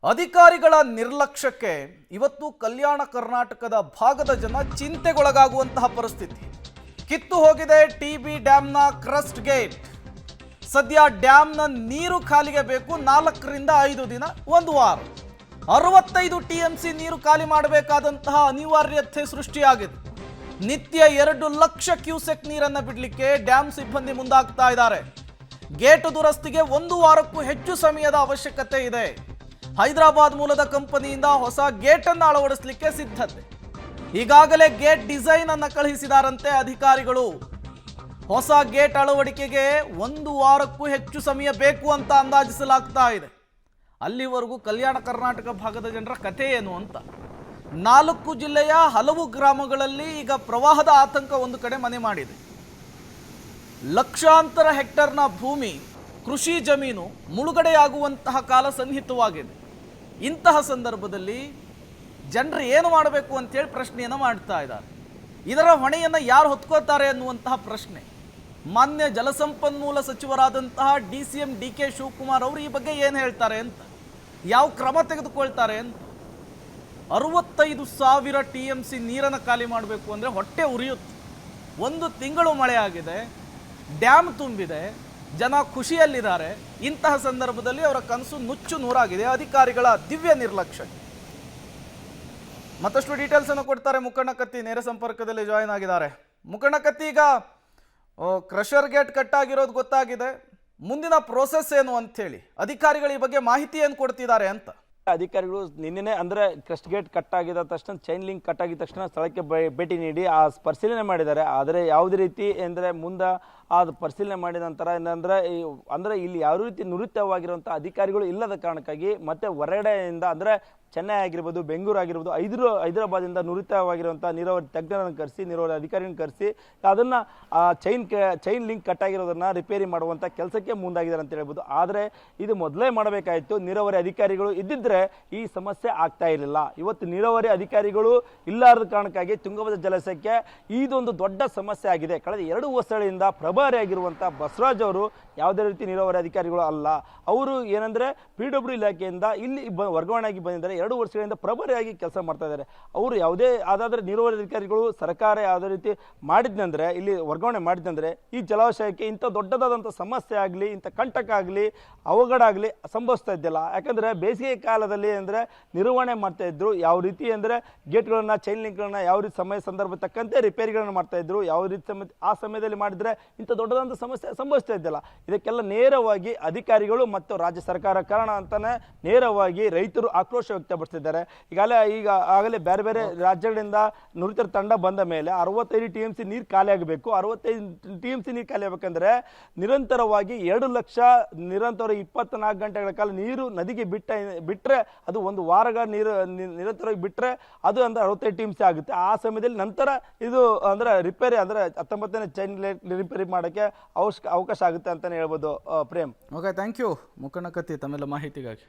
ಅಧಿಕಾರಿಗಳ ನಿರ್ಲಕ್ಷ್ಯಕ್ಕೆ ಇವತ್ತು ಕಲ್ಯಾಣ ಕರ್ನಾಟಕದ ಭಾಗದ ಜನ ಚಿಂತೆಗೊಳಗಾಗುವಂತಹ ಪರಿಸ್ಥಿತಿ. ಕಿತ್ತು ಹೋಗಿದೆ ಟಿಬಿ ಡ್ಯಾಂನ ಕ್ರಸ್ಟ್ ಗೇಟ್. ಸದ್ಯ ಡ್ಯಾಂನ ನೀರು ಖಾಲಿಗೆ ಬೇಕು 4 ರಿಂದ 5 ದಿನ, 1 ವಾರ. 65 ಟಿಎಂಸಿ ನೀರು ಖಾಲಿ ಮಾಡಬೇಕಾದಂತಹ ಅನಿವಾರ್ಯತೆ ಸೃಷ್ಟಿಯಾಗಿದೆ. ನಿತ್ಯ 2 ಲಕ್ಷ ಕ್ಯೂಸೆಕ್ ನೀರನ್ನು ಬಿಡಲಿಕ್ಕೆ ಡ್ಯಾಮ್ ಸಿಬ್ಬಂದಿ ಮುಂದಾಗ್ತಾ ಇದ್ದಾರೆ. ಗೇಟ್ ದುರಸ್ತಿಗೆ 1 ವಾರಕ್ಕೂ ಹೆಚ್ಚು ಸಮಯದ ಅವಶ್ಯಕತೆ ಇದೆ. ಹೈದರಾಬಾದ್ ಮೂಲದ ಕಂಪನಿಯಿಂದ ಹೊಸ ಗೇಟ್ ಅನ್ನು ಅಳವಡಿಸಲಿಕ್ಕೆ ಸಿದ್ಧತೆ. ಈಗಾಗಲೇ ಗೇಟ್ ಡಿಸೈನ್ ಅನ್ನು ಕಳುಹಿಸಿದಾರಂತೆ ಅಧಿಕಾರಿಗಳು. ಹೊಸ ಗೇಟ್ ಅಳವಡಿಕೆಗೆ 1 ವಾರಕ್ಕೂ ಹೆಚ್ಚು ಸಮಯ ಬೇಕು ಅಂತ ಅಂದಾಜಿಸಲಾಗ್ತಾ ಇದೆ. ಅಲ್ಲಿವರೆಗೂ ಕಲ್ಯಾಣ ಕರ್ನಾಟಕ ಭಾಗದ ಜನರ ಕಥೆ ಏನು ಅಂತ. 4 ಜಿಲ್ಲೆಯ ಹಲವು ಗ್ರಾಮಗಳಲ್ಲಿ ಈಗ ಪ್ರವಾಹದ ಆತಂಕ ಒಂದು ಕಡೆ ಮನೆ ಮಾಡಿದೆ. ಲಕ್ಷಾಂತರ ಹೆಕ್ಟರ್ನ ಭೂಮಿ, ಕೃಷಿ ಜಮೀನು ಮುಳುಗಡೆಯಾಗುವಂತಹ ಕಾಲ ಸನ್ನಿಹಿತವಾಗಿದೆ. ಇಂತಹ ಸಂದರ್ಭದಲ್ಲಿ ಜನರು ಏನು ಮಾಡಬೇಕು ಅಂತೇಳಿ ಪ್ರಶ್ನೆಯನ್ನು ಮಾಡ್ತಾ ಇದ್ದಾರೆ. ಇದರ ಹೊಣೆಯನ್ನು ಯಾರು ಹೊತ್ಕೋತಾರೆ ಅನ್ನುವಂತಹ ಪ್ರಶ್ನೆ. ಮಾನ್ಯ ಜಲಸಂಪನ್ಮೂಲ ಸಚಿವರಾದಂತಹ DCM DK ಶಿವಕುಮಾರ್ ಅವರು ಈ ಬಗ್ಗೆ ಏನು ಹೇಳ್ತಾರೆ ಅಂತ, ಯಾವ ಕ್ರಮ ತೆಗೆದುಕೊಳ್ತಾರೆ ಅಂತ. 65,000 TMC ನೀರನ್ನು ಖಾಲಿ ಮಾಡಬೇಕು ಅಂದರೆ ಹೊಟ್ಟೆ ಉರಿಯುತ್ತೆ. 1 ತಿಂಗಳು ಮಳೆ ಆಗಿದೆ, ಡ್ಯಾಮ್ ತುಂಬಿದೆ, ಜನ ಖುಷಿಯಲ್ಲಿದ್ದಾರೆ. ಇಂತಹ ಸಂದರ್ಭದಲ್ಲಿ ಅವರ ಕನಸು ನುಚ್ಚು ನೂರಾಗಿದೆ ಅಧಿಕಾರಿಗಳ ದಿವ್ಯ ನಿರ್ಲಕ್ಷ್ಯ. ಮತ್ತಷ್ಟು ಡೀಟೇಲ್ಸ್ ಅನ್ನು ಕೊಡ್ತಾರೆ ಮುಖಂಡ ಕತ್ತಿ, ನೇರ ಸಂಪರ್ಕದಲ್ಲಿ ಜಾಯಿನ್ ಆಗಿದ್ದಾರೆ. ಮುಖಂಡ ಕತ್ತಿ, ಈಗ ಕ್ರಷರ್ ಗೇಟ್ ಕಟ್ಟಾಗಿರೋದು ಗೊತ್ತಾಗಿದೆ, ಮುಂದಿನ ಪ್ರೋಸೆಸ್ ಏನು ಅಂತ ಹೇಳಿ ಅಧಿಕಾರಿಗಳು ಈ ಬಗ್ಗೆ ಮಾಹಿತಿ ಏನು ಕೊಡ್ತಿದ್ದಾರೆ ಅಂತ. ಅಧಿಕಾರಿಗಳು ನಿನ್ನೆ ಅಂದ್ರೆ ಕ್ರಸ್ಟ್ ಗೇಟ್ ಕಟ್ ಆಗಿದ ತಕ್ಷಣ, ಚೈನ್ ಲಿಂಕ್ ಕಟ್ ಆಗಿದ ತಕ್ಷಣ ಸ್ಥಳಕ್ಕೆ ಭೇಟಿ ನೀಡಿ ಆ ಪರಿಶೀಲನೆ ಮಾಡಿದ್ದಾರೆ. ಆದರೆ ಯಾವುದೇ ರೀತಿ ಅಂದರೆ ಮುಂದೆ ಅದು ಪರಿಶೀಲನೆ ಮಾಡಿದ ನಂತರ ಅಂದರೆ ಇಲ್ಲಿ ಯಾವ ರೀತಿ ನುರಿತವಾಗಿರುವಂಥ ಅಧಿಕಾರಿಗಳು ಇಲ್ಲದ ಕಾರಣಕ್ಕಾಗಿ ಮತ್ತೆ ಹೊರಗಡೆಯಿಂದ ಅಂದರೆ ಚೆನ್ನೈ ಆಗಿರ್ಬೋದು, ಬೆಂಗಳೂರು ಆಗಿರ್ಬೋದು, ಹೈದರಾಬಾದಿಂದ ನುರಿತವಾಗಿರುವಂಥ ನೀರಾವರಿ ತಜ್ಞರನ್ನು ಕರೆಸಿ, ನೀರಾವರಿ ಅಧಿಕಾರಿಯನ್ನು ಕರೆಸಿ ಅದನ್ನು ಚೈನ್ ಲಿಂಕ್ ಕಟ್ ಆಗಿರೋದನ್ನು ರಿಪೇರಿ ಮಾಡುವಂಥ ಕೆಲಸಕ್ಕೆ ಮುಂದಾಗಿದ್ದಾರೆ ಅಂತ ಹೇಳ್ಬೋದು. ಆದರೆ ಇದು ಮೊದಲೇ ಮಾಡಬೇಕಾಯಿತು. ನೀರಾವರಿ ಅಧಿಕಾರಿಗಳು ಇದ್ದಿದ್ರೆ ಈ ಸಮಸ್ಯೆ ಆಗ್ತಾ ಇರಲಿಲ್ಲ. ಇವತ್ತು ನೀರಾವರಿ ಅಧಿಕಾರಿಗಳು ಇಲ್ಲಾರದ ಕಾರಣಕ್ಕಾಗಿ ತುಂಗಭದ್ರಾ ಜಲಾಶಯಕ್ಕೆ ಇದೊಂದು ದೊಡ್ಡ ಸಮಸ್ಯೆ ಆಗಿದೆ. ಕಳೆದ 2 ವರ್ಷಗಳಿಂದ ಪ್ರಭಾರಿಯಾಗಿರುವಂಥ ಬಸವರಾಜ್ ಅವರು ಯಾವುದೇ ರೀತಿ ನೀರಾವರಿ ಅಧಿಕಾರಿಗಳು ಅಲ್ಲ. ಅವರು ಏನಂದರೆ PW ಇಲಾಖೆಯಿಂದ ಇಲ್ಲಿ ವರ್ಗಾವಣೆಯಾಗಿ ಬಂದಿದ್ದಾರೆ. 2 ವರ್ಷಗಳಿಂದ ಪ್ರಭಾರಿಯಾಗಿ ಕೆಲಸ ಮಾಡ್ತಾ ಇದ್ದಾರೆ. ಅವರು ಯಾವುದೇ ಆದಾದರೆ ನೀರಾವರಿ ಅಧಿಕಾರಿಗಳು ಸರ್ಕಾರ ಯಾವುದೇ ರೀತಿ ಮಾಡಿದ್ನಂದ್ರೆ, ಇಲ್ಲಿ ವರ್ಗಾವಣೆ ಮಾಡಿದ್ನಂದ್ರೆ ಈ ಜಲಾಶಯಕ್ಕೆ ಇಂಥ ದೊಡ್ಡದಾದಂಥ ಸಮಸ್ಯೆ ಆಗಲಿ, ಇಂಥ ಕಂಟಕ ಆಗಲಿ, ಅವಘಡ ಆಗಲಿ ಸಂಭವಿಸ್ತಾ ಇದ್ದಿಲ್ಲ. ಯಾಕಂದರೆ ಬೇಸಿಗೆ ಕಾಲದಲ್ಲಿ ಅಂದರೆ ನಿರ್ವಹಣೆ ಮಾಡ್ತಾ ಇದ್ರು. ಯಾವ ರೀತಿ ಅಂದರೆ ಗೇಟ್ಗಳನ್ನು, ಚೈನ್ ಲಿಂಕ್ಗಳನ್ನ ಯಾವ ರೀತಿ ಸಮಯ ಸಂದರ್ಭ ತಕ್ಕಂತೆ ರಿಪೇರಿಗಳನ್ನು ಮಾಡ್ತಾ ಇದ್ರು. ಯಾವ ರೀತಿ ಆ ಸಮಯದಲ್ಲಿ ಮಾಡಿದರೆ ಇಂಥ ದೊಡ್ಡದಾದಂಥ ಸಮಸ್ಯೆ ಸಂಭವಿಸ್ತಾ ಇದ್ದಿಲ್ಲ. ಇದಕ್ಕೆಲ್ಲ ನೇರವಾಗಿ ಅಧಿಕಾರಿಗಳು ಮತ್ತು ರಾಜ್ಯ ಸರ್ಕಾರ ಕಾರಣ ಅಂತಾನೆ ನೇರವಾಗಿ ರೈತರು ಆಕ್ರೋಶ ವ್ಯಕ್ತಪಡಿಸಿದ್ದಾರೆ. ಆಗಲೇ ಬೇರೆ ಬೇರೆ ರಾಜ್ಯಗಳಿಂದ ನುರಿತರ ತಂಡ ಬಂದ ಮೇಲೆ 65 TMC ನೀರು ಖಾಲಿ ಆಗಬೇಕು. 65 TMC ನೀರು ಖಾಲಿ ಆಗಬೇಕಂದ್ರೆ ನಿರಂತರವಾಗಿ 2 ಲಕ್ಷ ನಿರಂತರ 24 ಗಂಟೆಗಳ ಕಾಲ ನೀರು ನದಿಗೆ ಬಿಟ್ಟರೆ ಅದು 1 ವಾರಗಳ ನೀರು ನಿರಂತರವಾಗಿ ಬಿಟ್ಟರೆ ಅದು ಅಂದ್ರೆ 65 TMC ಆಗುತ್ತೆ. ಆ ಸಮಯದಲ್ಲಿ ನಂತರ ಇದು ಅಂದ್ರೆ ರಿಪೇರಿ ಅಂದ್ರೆ 19ನೇ ಚೈನ್ ರಿಪೇರಿ ಮಾಡೋಕ್ಕೆ ಅವಕಾಶ ಆಗುತ್ತೆ ಅಂತಾನೆ ಹೇಳ್ಬೋದು. ಪ್ರೇಮ್, ಓಕೆ, ಥ್ಯಾಂಕ್ ಯು ಮುಖಂಡ ಕತ್ತಿ ತಮ್ಮೆಲ್ಲ ಮಾಹಿತಿಗಾಗಿ.